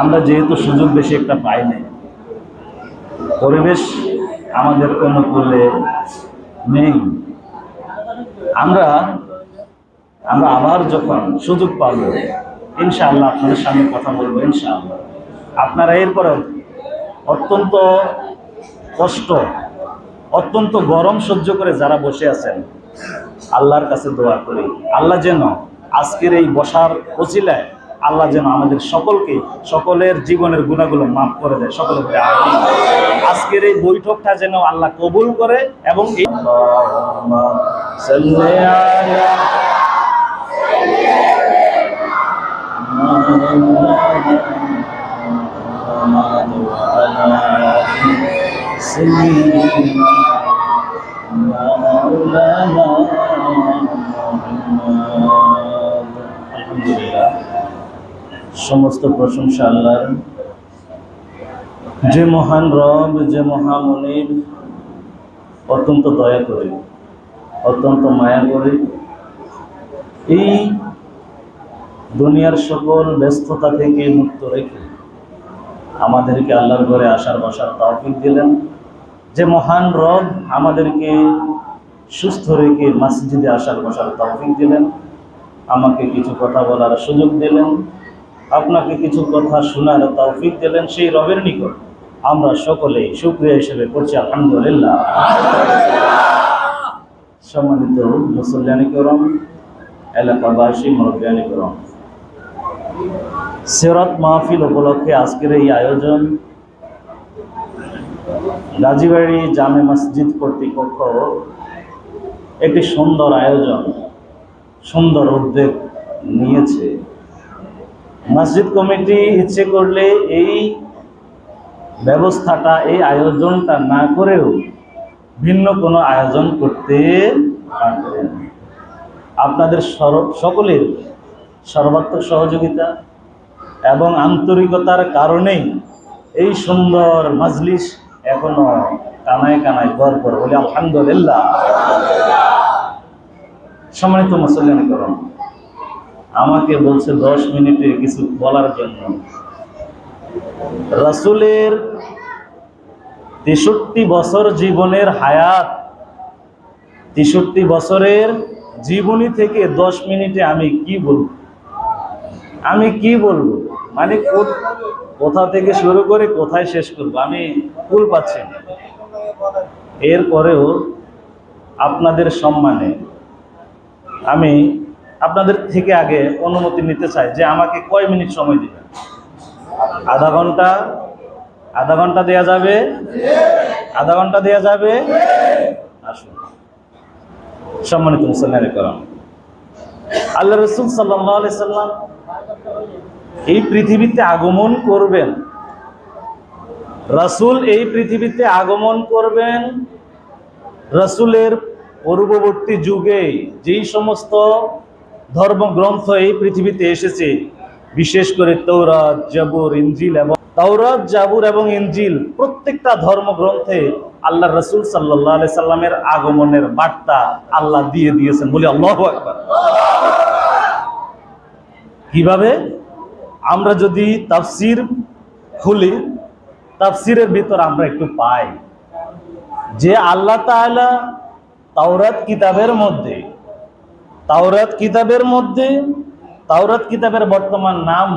আমরা যেহেতু সুযোগ বেশি একটা পাই নাই, পরিবেশ আমাদের অনুকূলে নেই, আমরা আমরা আবার যখন সুযোগ পাবো ইনশাআল্লাহ আপনাদের সামনে কথা বলবো ইনশাআল্লাহ। আপনারা এরপরে অত্যন্ত কষ্ট, অত্যন্ত গরম সহ্য করে যারা বসে আছেন, আল্লাহর কাছে দোয়া করি আল্লাহ যেন আজকের এই বসার ওসিলায় আল্লাহ যেন আমাদের সকলকে সকলের জীবনের গুনাহগুলো মাফ করে দেয়। সকলে বলে আমিন। আজকের এই বৈঠকটা যেন আল্লাহ কবুল করে এবং এই আলহামদুলিল্লাহ, সমস্ত প্রশংসা আল্লাহর, যে মহান রব, যে মহামনিব, অত্যন্ত দয়া করে, অত্যন্ত মায়া করে এই দুনিয়ার সকল ব্যস্ততা থেকে মুক্ত রেখে আমাদেরকে আল্লাহর ঘরে আসার বসার তৌফিক দিলেন। যে মহান রব আমাদেরকে সুস্থ রেখে মসজিদে আসার বসার তৌফিক দিলেন, আমাকে কিছু কথা বলার সুযোগ দিলেন, আপনাকে কিছু কথা শোনার তৌফিক দিলেন, সেই রবের নিকট আমরা সকলেই শুকরিয়া হিসেবে করছি আলহামদুলিল্লাহ। সম্মানিত মুসল্লিয়ানি করম, এলাকাবাসী, মুরব্বিয়ানি করম, সিরাত মাহফিল উপলক্ষে আজকের এই আয়োজন গাজীবাড়ি জামে মসজিদ কর্তৃপক্ষ একটি সুন্দর আয়োজন, সুন্দর উদ্যোগ নিয়েছে। মসজিদ কমিটি ইচ্ছে করলে এই ব্যবস্থাটা, এই আয়োজনটা না করেও ভিন্ন কোনো আয়োজন করতে পারতেন। আপনাদের সকলের সর্বাত্মক সহযোগিতা এবং আন্তরিকতার কারণেই এই সুন্দর মজলিস এখনো কানায় কানায় ভরপুর, বলে আলহামদুলিল্লাহ। সম্মানিত মুসল্লিয়ানি করম, আমাকে বলছে 10 মিনিটে কিছু বলার জন্য। রাসূলের 63 বছর জীবনের হায়াত, 63 বছরের জীবনী থেকে 10 মিনিটে আমি কি বলবো? আমি কি বলবো মানে কোথা থেকে শুরু করে কোথায় শেষ করবো আমি কুল পাচ্ছি না। এরপরেও আপনাদের সম্মানে আমি আপনাদের থেকে আগে অনুমতি নিতে চাই যে আমাকে কয় মিনিট সময় দিবেন? আধা ঘন্টা? আধা ঘন্টা দেয়া যাবে? আধা ঘন্টা দেয়া যাবে? আসুন। সম্মানিত মুসল্লিয়ানি করম, আল্লাহ রাসূল সাল্লাল্লাহু আলাইহি সাল্লাম এই পৃথিবীতে আগমন করবেন। রাসূল এই পৃথিবীতে আগমন করবেন। রাসূলের পূর্ববর্তী যুগে যেই সমস্ত ধর্মগ্রন্থ এই পৃথিবীতে এসেছে, বিশেষ করে তাওরাত, জাবুর, ইনজিল এবং ইনজিল, প্রত্যেকটা ধর্মগ্রন্থে আল্লাহ রাসূল সাল্লাল্লাহু আলাইহি সাল্লামের আগমনের বার্তা আল্লাহ দিয়ে দিয়েছেন। বলি আল্লাহু আকবার। কিভাবে? আমরা যদি তাফসীর খুলি, তাফসীরের ভিতর আমরা একটু পাই যে আল্লাহ তাআলা তাওরাত কিতাবের বর্তমান নাম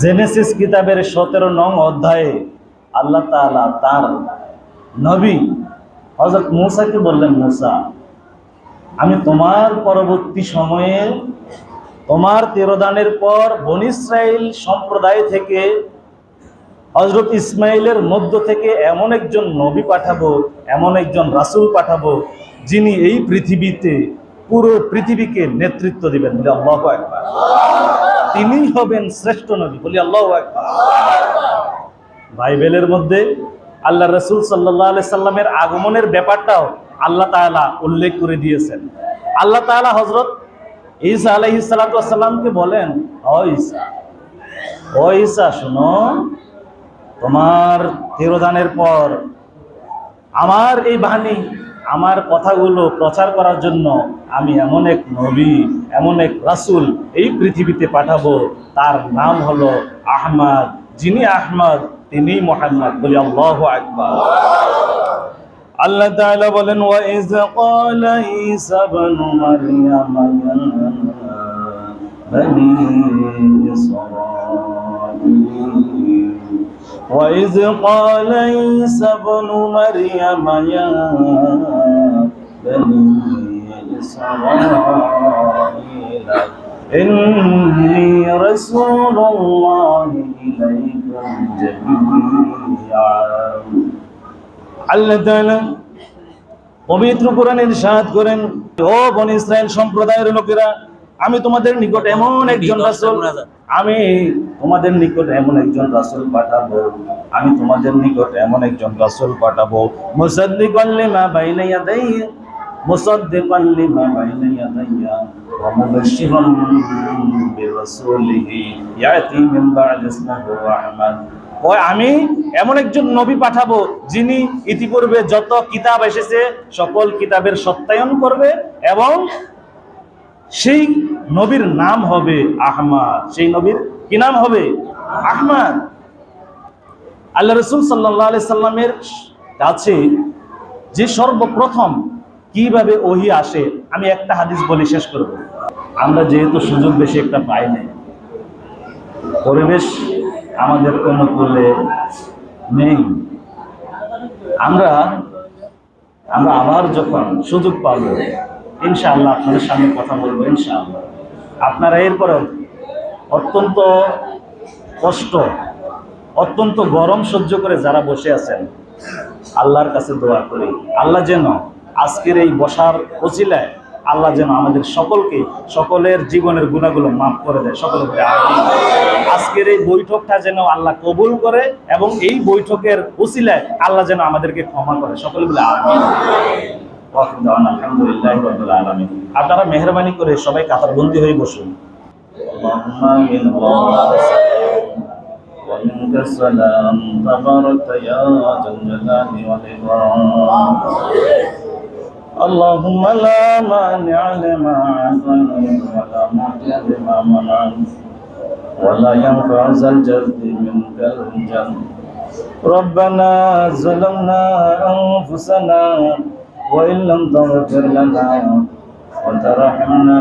জেনেসিস কিতাবের 17 নং অধ্যায়ে আল্লাহ তাআলা তার নবী হযরত মূসাকে বললেন, মূসা, আমি তোমার পরবর্তী সময়ে তোমার তিরোধানের পর বনী ইসরাইল সম্প্রদায় থেকে হযরত ইসমাইলের মধ্য থেকে এমন একজন নবী পাঠাবো, এমন একজন রাসূল পাঠাবো, যিনি এই পৃথিবীতে পুরো পৃথিবীকে নেতৃত্ব দিবেন। বলি আল্লাহু আকবার। তিনিই হবেন শ্রেষ্ঠ নবী। বলি আল্লাহু আকবার। বাইবেলের মধ্যে আল্লাহ রাসূল সাল্লাল্লাহু আলাইহি সাল্লামের আগমনের ব্যাপারটাও আল্লাহ তাআলা উল্লেখ করে দিয়েছেন। আল্লাহ তাআলা হযরত ঈসা আলাইহিস সালাতু ওয়াস সালামকে বলেন, ও ঈসা, শোনো, তোমার তিরোধানের পর আমার এই বাণী আমার কথাগুলো প্রচার করার জন্য আমি এমন এক নবী, এমন এক রাসূল এই পৃথিবীতে পাঠাবো, তার নাম হলো আহমদ। যিনি আহমদ তিনি মুহাম্মদ। বলি আল্লাহু আকবার। আল্লাহ তাআলা বলেন, ওয়া ইয ক্বালা ঈসা ইবনু মারইয়াম ইয়া বনি ইসরাঈল وإذ قال عيسى ابن مريم يا بني إسرائيل إني رسول الله إليكم جميعا আল্লাহ তাআলা পবিত্র কোরআনে ইরশাদ করেন, ও বনি ইসরাইল সম্প্রদায়ের লোকেরা, আমি তোমাদের নিকট এমন একজন রাসূল পাঠাবো, মুসাদ্দিকান লিমা বাইনা ইয়াদাইয়া ওয়া মুবাশশিরান বিরাসূলিহি ইয়াতি মিন বা'দি ইসমিহি আহমদ। আমি এমন একজন নবী পাঠাবো যিনি ইতিপূর্বে যত কিতাব এসেছে সকল কিতাবের সত্যায়ন করবে, এবং সেই নবীর নাম হবে আহমদ। সেই নবীর কি নাম হবে? আহমদ। আল্লাহ রাসূল সাল্লাল্লাহু আলাইহি সাল্লামের কাছে যে সর্বপ্রথম কিভাবে ওহী আসে, আমি একটা হাদিস বলে শেষ করব। আমরা যেহেতু সুযোগ বেশি একটা পাই না, পরিবেশ আমাদের অনুকূলে নেই, আমরা আবার যখন সুযোগ পাব ইনশাআল্লাহ আপনাদের সামনে কথা বলবো ইনশাআল্লাহ। আপনারা এরপরেও অত্যন্ত কষ্ট, অত্যন্ত গরম সহ্য করে যারা বসে আছেন, আল্লাহর কাছে দোয়া করি, আল্লাহ যেন আজকের এই বসার ওসিলায় আল্লাহ যেন আমাদের সকলকে সকলের জীবনের গুনাহগুলো মাফ করে দেয়। সকলে বলে আমিন। আজকের এই বৈঠকটা যেন আল্লাহ কবুল করে, এবং এই বৈঠকের ওসিলায় আল্লাহ যেন আমাদেরকে ক্ষমা করে। সকলে বলে আমিন। আলহামদুলিল্লাহি রাব্বিল আলামিন। আপনারা মেহেরবানি করে সবাই কাতারবন্দি হয়ে বসুন। ومنك السلام تبارك يا ذا الجلال والإكرام اللهم لا مانع لما أعطيت ولا معطي لما منعت ولا ينفع ذا الجد منك الجد ربنا ظلمنا أنفسنا وإن لم تغفر لنا وترحمنا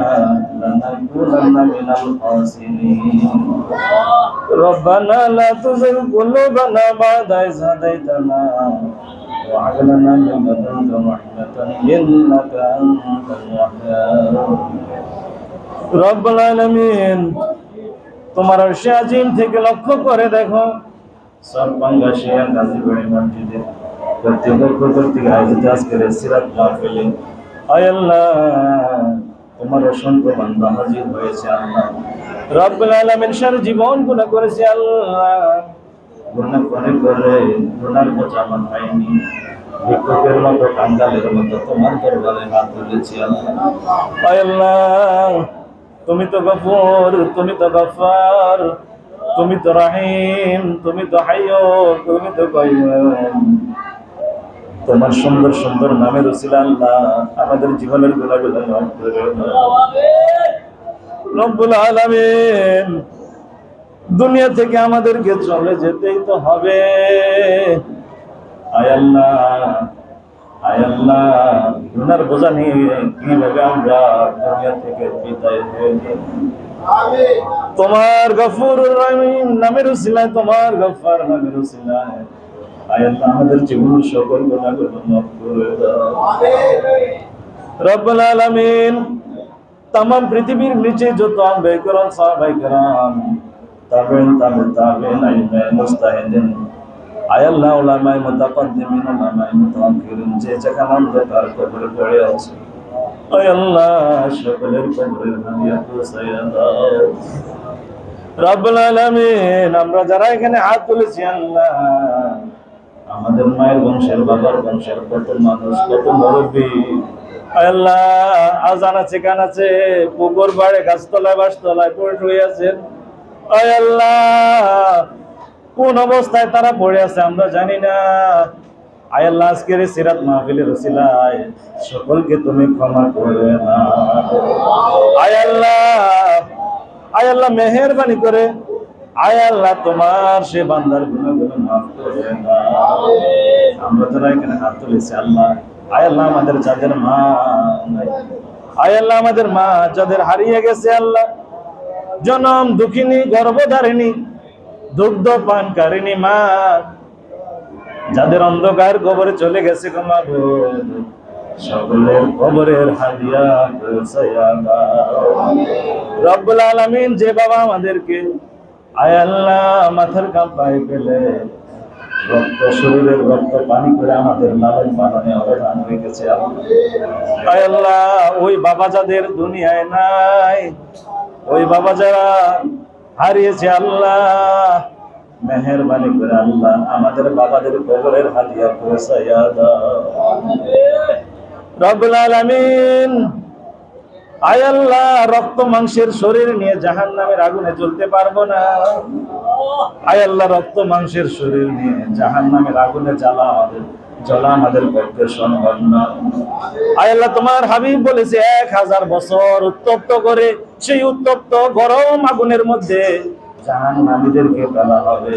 لنكونن من الخاسرين ربنا لا تزغ قلوبنا بعد إذ هديتنا وهب لنا من لدنك رحمة إنك أنت الوهاب رب العالمين। তোমার আরশে আজিম থেকে লক্ষ্য করে দেখো, সরবাঙ্গাশিয়া গাজীবাড়ি মসজিদে কর্তৃপক্ষ কর্তৃক আয়োজিত আজকের সিরাত মাহফিলে আয় আল্লাহ তোমার অসংখ্য বান্দা হাজির হয়েছে। আল্লাহ রব্বুল আলামিন সারা জীবন গুনাহ করেছে, আল্লাহ গুনাহ করে গুনার বোঝা মাথায়নি, ভিক্ষুকের মতো কাঙ্গালের মতো তোমার দরবারে হাত তুলেছি। আল্লাহ আয় আল্লাহ তুমি তো গফুর, তুমি তো গফফার, তুমি তো রহিম, তুমি তো হাইয়্যু, তুমি তো কাইয়্যুম। তোমার সুন্দর সুন্দর নামের উসিলা আল্লাহ আমাদের জীবনের গুনাহগুলো মাফ করে দাও। রব্বুল আলামিন দুনিয়া থেকে আমাদেরকে চলে যেতেই তো হবে। আয় আল্লাহ গুনার বোঝা নিয়ে কিভাবে আমরা দুনিয়া থেকে বিদায় হয়ে যাব? তোমার গফুর রহিম নামের উসিলায়, তোমার গফফার নামের উসিলায় আয় আল্লাহ আমাদের জীবনের সকল গুনাহগুলো মাফ করে দাও। রব্বুল আলামিন तमाम পৃথিবীর নিচে যত আম্বিয়া کرام সাহাবায়ে کرام তাবেঈন আইমে মুস্তাহিদিন আয় আল্লাহ উলামায়ে মুতাকাদ্দিমিন উলামায়ে মুতাআখিরিন যে যেখানে অন্ধকার কবরে পড়ে আছে আয় আল্লাহ সকলের কবরের হাদিয়া পৌঁছায়া দাও। রব্বুল আলামিন আমরা যারা এখানে হাত তুলেছি আল্লাহ আমাদের মায়ের বংশের, বাবার বংশের কত মানুষ, কত মুরব্বী আল্লাহ আজান আছে, কান আছে, পুকুর পাড়ে, গাছতলায়, বাসতলায় পড়ে শুয়ে আছেন। আয় আল্লাহ কোন অবস্থায় তারা পড়ে আছে আমরা জানি না, আয় আল্লাহ আজকের এই সিরাত মাহফিলের ওসিলায় সকলকে তুমি ক্ষমা করে না। আয় আল্লাহ, আয় আল্লাহ মেহেরবানি করে আয় আল্লাহ তোমার সে বান্দার গুনাহগুলো মাফ করে দাও। আমরা যারা এখানে হাত তুলেছি আল্লাহ, আয় আল্লাহ আমাদের যাদের মা নাই, আয় আল্লাহ আমাদের মা যাদের হারিয়ে গেছে আল্লাহ, জনম দুঃখিনী গর্ভধারিণী দুগ্ধ পানকারিণী মা যাদের অন্ধকার কবরে চলে গেছে গো মাবুদ, সকলের কবরের হাদিয়া পৌঁছায়া দাও। রব্বুল আলামিন যে বাবা আমাদেরকে আয় আল্লাহ মাথার কাঁপায় ফেলে রক্ত শরীরের রক্ত পানি করে আমাদের লালন পালনে অবদান রেখেছে আয় আল্লাহ, ওই বাবা যাদের দুনিয়ায় নাই, ওই বাবা যারা হারিয়েছে আল্লাহ, মেহেরবানি করে আল্লাহ আমাদের বাবাদের কবরের হাদিয়া পৌঁছায়া দাও। রব্বুল আলামিন আয় আল্লাহ রক্ত মাংসের শরীর নিয়ে জাহান্নামের আগুনে জ্বলতে পারবো না, আয় আল্লাহ রক্ত মাংসের শরীর নিয়ে জাহান্নামের আগুনে জ্বলা আমাদের পক্ষে সম্ভব না। আয় আল্লাহ তোমার হাবিব বলেছে 1000 বছর উত্তপ্ত করে সেই উত্তপ্ত গরম আগুনের মধ্যে জাহান্নামীদেরকে ফেলা হবে।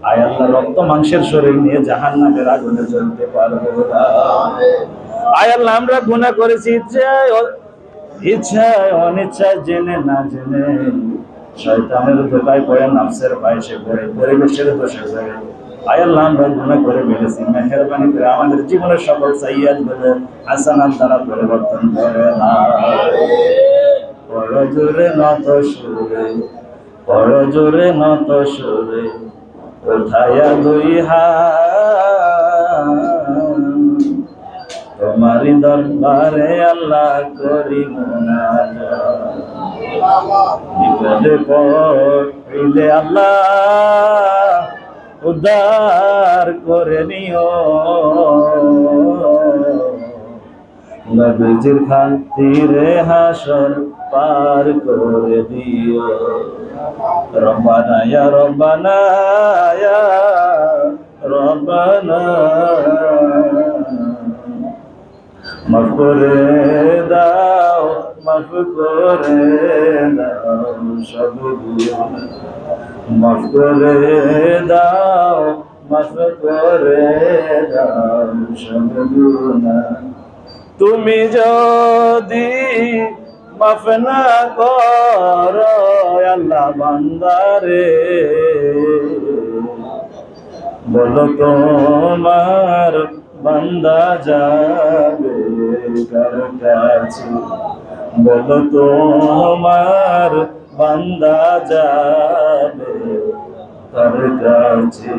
আয় আল্লাহ রক্ত মাংসের শরীর নিয়ে জাহান্নামের আগুনে জ্বলতে পারবো না। আয় আল্লাহ আমরা গুনাহ করেছি ইচ্ছায় অনিচ্ছায়, জেনে না জেনে, শয়তানের ধোকায় পড়ে, নাফসের পায়েসে পড়ে, পরিবেশের দোষে পড়ে আয় আল্লাহ আমরা গুনাহ করে ফেলেছি। মেহেরবানি করে আমাদের জীবনের সকল সাইয়্যাত গুলো হাসানাত দ্বারা পরিবর্তন করে দাও। বড় জোরে নত সুরে, বড় জোরে নত সুরে উঠায়া দুই হাত তোমারি দরবারে আল্লাহ করি মুনাজাত। বিপদে পড়লে আল্লাহ উদ্ধার করে নিও, নবীজির খাতিরে হাসর পার করে দিও। রব্বানা ইয়া রব্বানা ইয়া রব্বানা মাফ করে দাও, মাফ করে দাও সব গুনাহ, মাফ করে দাও, মাফ করে দাও সব গুনাহ। তুমি যদি মাফ না করো আল্লাহ বান্দারে, বলো তোমার বান্দা যাবে কার কাছে, বলো তোমার বান্দা যাবে কার কাছে।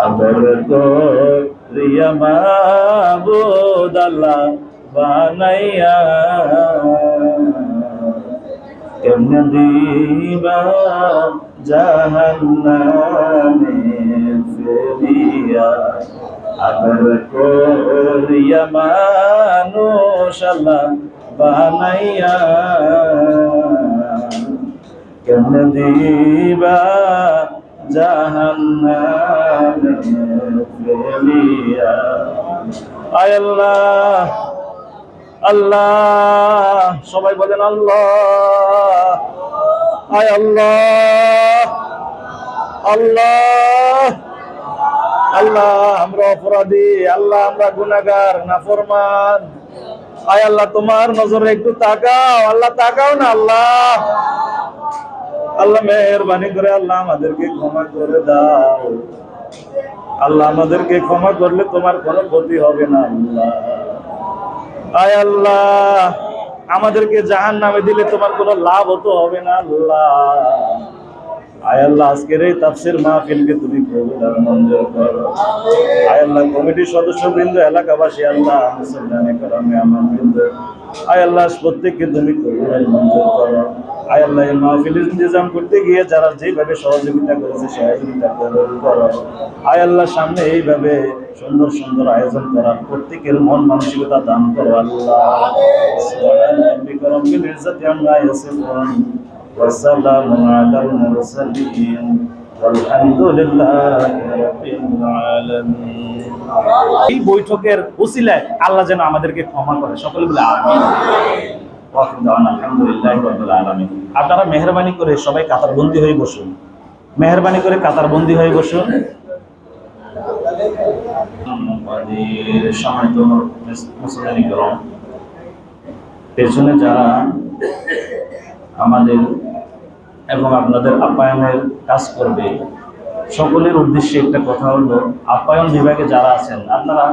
আদর করিয়া মাবুদ আল্লাহ বানাইয়া কেমনে দিবা জাহান্নামে ফেলিয়া। আদর করিয়া মানুষ আল্লাহ বানাইয়া কেমনে দিবা জাহান্নামে ফেলিয়া। আয় আল্লাহ, আল্লাহ সবাই বলেন আল্লাহ, আয় আল্লাহ, আল্লাহ, আল্লাহ আমরা অপরাধী, আল্লাহ আমরা গুনাহগার নাফরমান। আয় আল্লাহ তোমার নজরে একটু তাকাও, আল্লাহ তাকাও না আল্লাহ, আল্লাহ মেহেরবানি করে আল্লাহ আমাদেরকে ক্ষমা করে দাও। আল্লাহ আমাদেরকে ক্ষমা করলে তোমার কোনো ক্ষতি হবে না আল্লাহ। আয় আল্লাহ আমাদেরকে জাহান্নামে দিলে তোমার কোনো লাভ হতো হবে না আল্লাহ। আয় আল্লাহ আজকের এই তাফসীর মাহফিলকে তুমি কবুল আর মঞ্জুর করো। আয় আল্লাহ কমিটির সদস্যবৃন্দ, এলাকাবাসী, আল্লাহ মুসলমানে کرامে আমানবৃন্দ, আয় আল্লাহ প্রত্যেককে তুমি কবুল আর মঞ্জুর করো। আয় আল্লাহ এই মাহফিলের ইন্তজাম করতে গিয়ে যারা যেভাবে সহযোগিতা করেছে সহযোগিতা করো। আয় আল্লাহ সামনে এইভাবে সুন্দর সুন্দর আয়োজন করার প্রত্যেকের মন মানসিকতা দান করো আল্লাহ। সুবহানা রাব্বিকা রাব্বিল ইজ্জাতি আম্মা ইয়াসিফুন ওয়া সালামুন আলাল মুরসালিন আলহামদুলিল্লাহি রাব্বিল আলামিন। এই বৈঠকের ওসিলায় আল্লাহ যেন আমাদেরকে ক্ষমা করে, সকলে বলে আমিন। আলহামদুলিল্লাহি রাব্বিল আলামিন। আপনারা মেহেরবানি করে সবাই কাতারবন্দি হয়ে বসুন, মেহেরবানি করে কাতারবন্দি হয়ে বসুন। সম্মানিত মুসলিম করম, পেছনে যারা আমাদের এবং আপনাদের আপ্যায়নের কাজ করবে, সকলের উদ্দেশ্যে একটা কথা হলো, আপ্যায়ন বিভাগে যারা আছেন আপনারা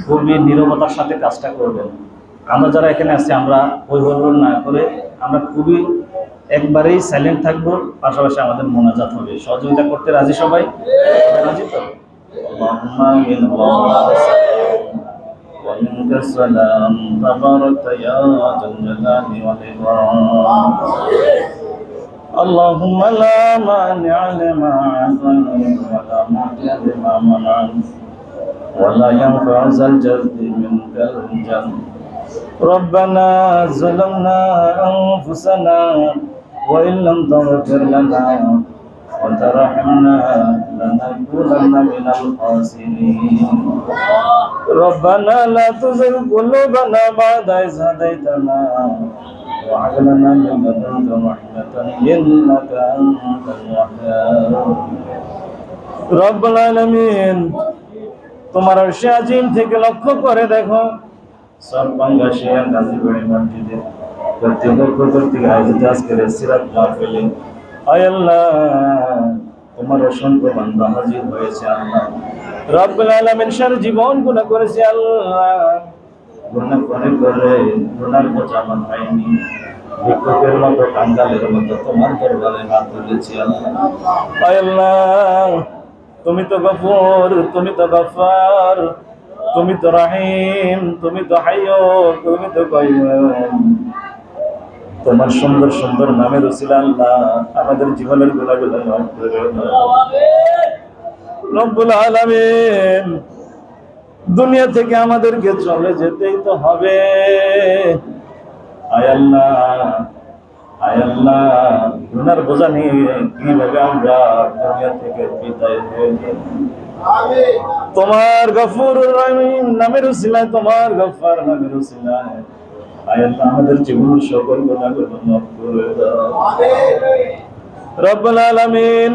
খুবই নীরবতার সাথে কাজটা করবেন। আমরা যারা এখানে আছি আমরা ওই হল্লোল না করে আমরা খুবই একবারেই সাইলেন্ট থাকবো, পাশাপাশি আমাদের মোনাজাত হবে। সহযোগিতা করতে রাজি সবাই? রাজি তো? ومنك السلام تبارك يا ذا الجلال والإكرام اللهم لا مانع لما أعطيت ولا معطي لما منعت ولا ينفع ذا الجد منك الجد ربنا ظلمنا أنفسنا وإن لم تغفر لنا وترحمنا لنكونن من الخاسرين ربنا لا تزغ قلوبنا بعد إذ هديتنا وهب لنا من لدنك رحمة إنك أنت الوهاب رب العالمين। তোমার আরশে আজিম থেকে লক্ষ্য করে দেখো সরপাঙ্গাশিয়া গাজীবাড়ি মসজিদে কর্তৃপক্ষ কর্তৃক আয়োজিত আজকের সিরাত মাহফিলে আয় আল্লাহ তোমার অসংখ্য বান্দা হাজির হয়েছে আল্লাহ রব্বুল আলামিন। সারা জীবন গুনাহ করেছে আল্লাহ, গুনাহ করে গুনার বোঝা মাথায়নি, ভিক্ষুকের মতো কাঙ্গালের মতো তোমার দরবারে হাত তুলেছি আল্লাহ। আয় আল্লাহ তুমি তো গফুর, তুমি তো গফফার, তুমি তো রহিম, তুমি তো হাইয়্যু, তুমি তো কাইয়্যুম। তোমার সুন্দর সুন্দর নামের উসিলা আল্লাহ আমাদের জীবনের গুনাহগুলো মাফ করে দাও রব্বুল আলামিন। দুনিয়া থেকে আমাদেরকে চলে যেতেই তো হবে। আয় আল্লাহ, আয় আল্লাহ গুনার বোঝা নিয়ে কিভাবে আমরা দুনিয়া থেকে বিদায় হয়ে যাব। তোমার গফুরুর রহিম নামের উসিলায়, তোমার গফফার নামের উসিলায় আয় আল্লাহ আমাদের জীবনের সকল গুনাহগুলো মাফ করে দাও রব্বুল আলামিন।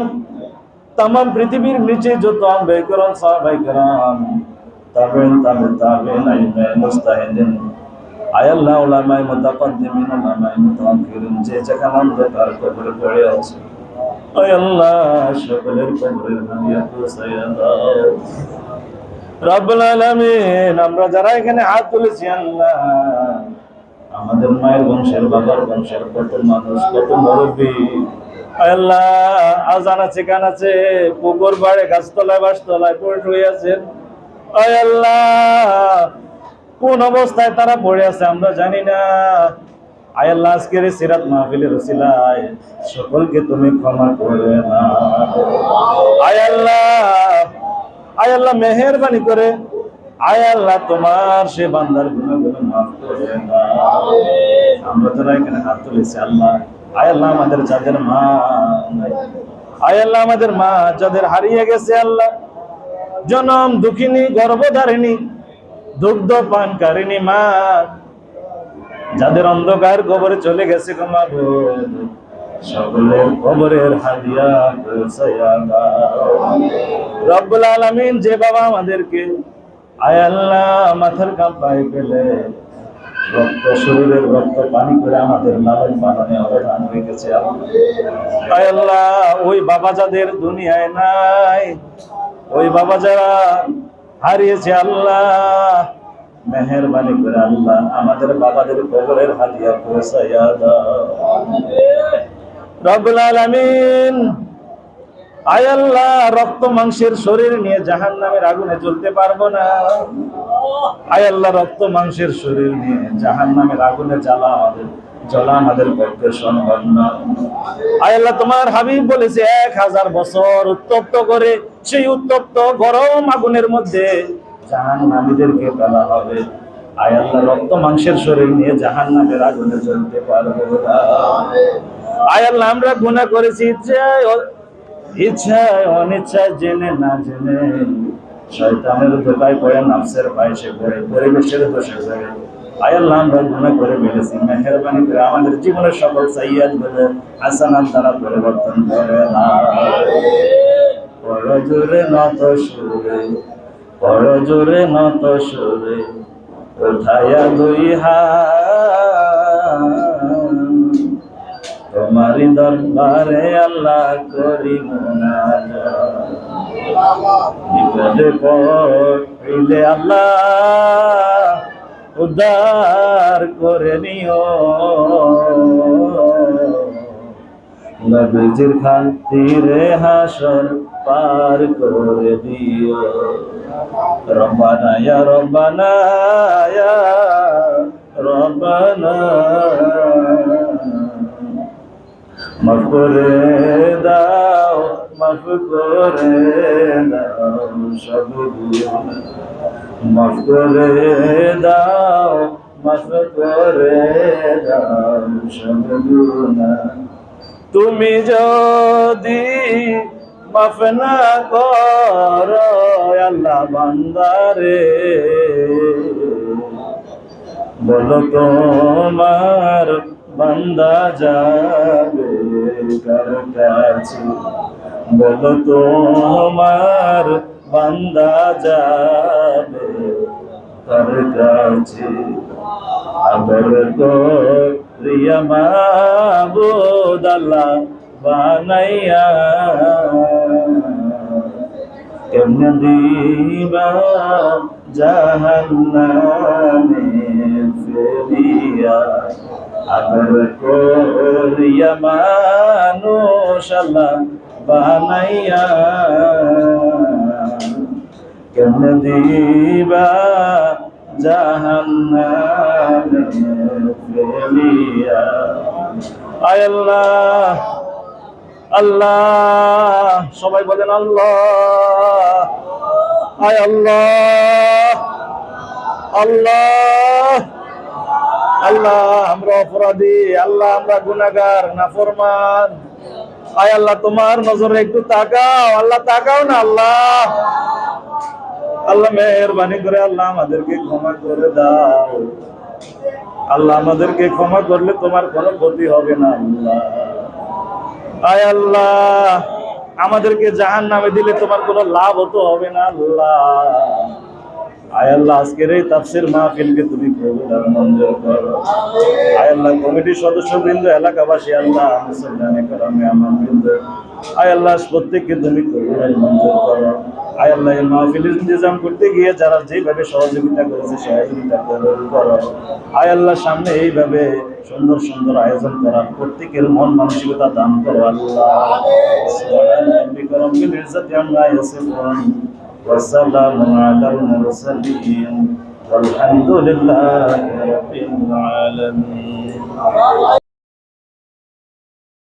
তাম পৃথিবীর নিচে যত আম্বিয়া کرام সাহাবায়ে کرام তাবেঈন তাবেঈন আইমে মুস্তাহিদিন আয় আল্লাহ উলামায়ে মুতাকাদ্দিমিন উলামায়ে মুতাআখিরিন যে যেখানে অন্ধকার কবরে পড়ে আছে আয় আল্লাহ সকলের কবরের হাদিয়া পৌঁছায়া দাও রব্বুল আলামিন। আমরা যারা এখানে হাত তুলেছি আল্লাহ আমাদের মায়ের বংশের, বাবার বংশের কত মানুষ, কত মুরব্বী আল্লাহ আজান আছে, কান আছে, পুকুর পাড়ে, গাছতলায়, বাসতলায় পড়ে রয়ে আছেন। আয় আল্লাহ কোন অবস্থায় তারা পড়ে আছে আমরা জানি না। আয় আল্লাহ আজকের সিরাত মাহফিলের ওসিলায় সকলকে তুমি ক্ষমা করে নাও। আয় আল্লাহ, আয় আল্লাহ মেহেরবানি করে আয় আল্লাহ তোমার সে বান্দার গুনাহগুলো মাফ করে দাও। আমরা যারা এখানে হাত তুলেছি আল্লাহ আয় আল্লাহ আমাদের যাদের মা নাই, আয় আল্লাহ আমাদের মা যাদের হারিয়ে গেছে আল্লাহ, জনম দুঃখিনী, গর্ভধারিণী, দুগ্ধ পানকারিণী মা যাদের অন্ধকার কবরে চলে গেছে গো মাবুদ, সকলের কবরের হাদিয়া পৌঁছায়া দাও রব্বুল আলামিন। যে বাবা আমাদেরকে আয় আল্লাহ মাথার কাঁপায় ফেলে রক্ত, শরীরের রক্ত পানি করে আমাদের লালন পালনে অবদান রেখেছে আয় আল্লাহ, ওই বাবা যাদের দুনিয়ায় নাই, ওই বাবা যারা হারিয়েছে আল্লাহ মেহেরবানি করে আল্লাহ আমাদের বাবাদের কবরের হাদিয়া পৌঁছায়া দাও রব্বুল আলামিন। আয় আল্লাহ রক্ত মাংসের শরীর নিয়ে জাহান্নামের আগুনে জ্বলতে পারবো না। আয় আল্লাহ রক্ত মাংসের শরীর নিয়ে জাহান্নামের আগুনে জ্বলা আমাদের পক্ষে সম্ভব না। আয় আল্লাহ তোমার হাবিব বলেছে 1000 বছর উত্তপ্ত করে সেই উত্তপ্ত গরম আগুনের মধ্যে জাহান্নামীদেরকে ফেলা হবে। আয় আল্লাহ রক্ত মাংসের শরীর নিয়ে জাহান্নামের আগুনে জ্বলতে পারবো না। আয় আল্লাহ আমরা গুনাহ করেছি, ইচ্ছায় অনিচ্ছায় জেনে না জেনে শয়তানের ধোকায় পড়ে, নাফসের পায়েসে পড়ে, পরিবেশের দোষে পড়ে আয় আল্লাহ আমরা গুনাহ করে ফেলেছি, মেহেরবানি করে আমাদের জীবনের সকল সাইয়্যাত গুলো হাসানাত দ্বারা পরিবর্তন করে দাও। বড় জোরে নত সুরে, বড় জোরে নত সুরে উঠায়া দুই হাত তোমারি দরবারে আল্লাহ করি মুনাজাত। বিপদে পড়লে আল্লাহ উদ্ধার করে নিও, নবীজির খাতিরে হাসর পার করে দিও। রব্বানা ইয়া রব্বানা ইয়া রব্বানা মাফ করে দাও, মাফ করে দাও সব গুনাহ, মাফ করে দাও, মাফ করে দাও সব গুনাহ। তুমি যদি মাফ না করো আল্লাহ বান্দারে, বলো তোমার বান্দা যাবে কার কাছে, বলো তোমার বান্দা যাবে কার কাছে। আদর করিয়া মাবুদ আল্লাহ বানাইয়া কেমনে দিবা জাহান্নামে ফেলিয়া। আদর করিয়া মানুষ আল্লাহ বানাইয়া কেমনে দিবা জাহান্নামে ফেলিয়া। আয় আল্লাহ, আল্লাহ সবাই বলেন আল্লাহ, আয় আল্লাহ, আল্লাহ, আল্লাহ আমরা অপরাধী, আল্লাহ আমরা গুনাহগার নাফরমান। আয় আল্লাহ তোমার নজরে একটু তাকাও, আল্লাহ তাকাও না আল্লাহ, আল্লাহ মেহেরবানি করে আল্লাহ আমাদেরকে ক্ষমা করে দাও। আল্লাহ আমাদেরকে ক্ষমা করলে তোমার কোনো ক্ষতি হবে না আল্লাহ। আয় আল্লাহ আমাদেরকে জাহান্নামে দিলে তোমার কোনো লাভ হতো হবে না আল্লাহ। আয় আল্লাহ আজকের এই তাফসীর মাহফিলকে তুমি কবুল আর মঞ্জুর করো। আয় আল্লাহ কমিটির সদস্যবৃন্দ, এলাকাবাসী, আল্লাহ মুসলমানে کرامে আমানবৃন্দ, আয় আল্লাহ প্রত্যেককে তুমি কবুল আর মঞ্জুর করো। আয় আল্লাহ এই মাহফিলের ইন্তজাম করতে গিয়ে যারা যেভাবে সহযোগিতা করেছে সহযোগিতা করো। আয় আল্লাহ সামনে এইভাবে সুন্দর সুন্দর আয়োজন করার প্রত্যেকের মন মানসিকতা দান করো আল্লাহ। সুবহান রাব্বিকা রাব্বিল ইজ্জাতি আম্মা ইয়াসিফুন ওয়া সালামুন আলাল মুরসালিন ওয়ালহামদুলিল্লাহি রাব্বিল আলামিন।